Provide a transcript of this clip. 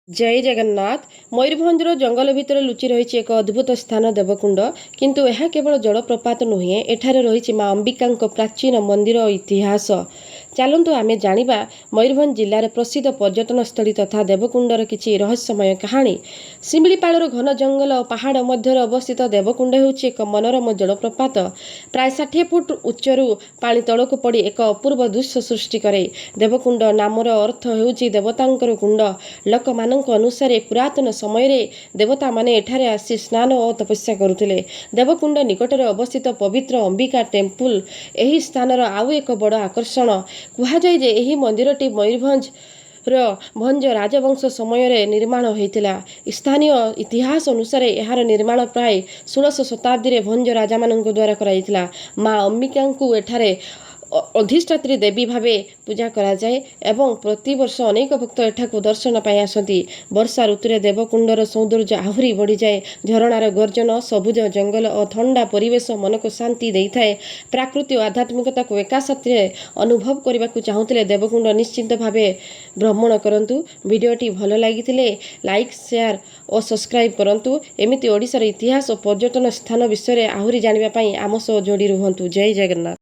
जय जगन्नाथ। मयूरभंजर जंगल भितर लुचि रही एक अद्भुत स्थान देवकुंड। किंतु यह केवल जलप्रपात नुहे, एठारे रही माँ अंबिका प्राचीन मंदिर इतिहास। चलतु आमे जानिबा मयूरभंज जिल्लार प्रसिद्ध पर्यटन स्थली तथा देवकुंडर किछि रहस्यमय कहानी। शिमिलीपाଳର घन जंगल और पहाड़ मध्य अवस्थित देवकुंड हेउछि एक मनोरम जलप्रपात। प्राय 60 फुट उच्चरू पानी तलक पड़ी एक अपूर्व दृश्य सृष्टि करे। देवकुंड नामर अर्थ हेउछि देवतांकर कुंड। लोकमानक अनुसार पुरातन समय देवता माने एठारे आसी स्नान और तपस्या करुथिले। देवकुंड निकटरे अवस्थित पवित्र अंबिका टेम्पल एही स्थानर आउ एक बड़ आकर्षण। कुहाଯାଏ जे एही मंदिरटी मयूरभंज भंज राजवंश समय निर्माण होता। स्थानीय इतिहास अनुसार यार निर्माण प्राय 16 शताब्दी भंज राजा मान द्वारा कराइथिला। माँ अंबिका एठारे अधिष्ठात्री देवी भावे पूजा करा जाए एवं प्रतिवर्ष अनेक भक्त एठाकू दर्शन पाई आसती। वर्षा ऋतुरे देवकुंडर सौंदर्य आहुरी बढ़ी जाए। झरणार गर्जन, सबुज जंगल और ठंडा परिवेश मन को शांति देता है। प्रकृति और आध्यात्मिकता को एका साथे अनुभव करने को चाहूले देवकुंड निश्चिंत भावे भ्रमण करंतु। वीडियोटी भल लगी लाइक, शेयर और सब्सक्राइब करंतु। एमिति ओडिशार इतिहास और पर्यटन स्थान विषय आहुरी जानिबा पई आम सह जोड़ी रुहंतु। जय जगन्नाथ।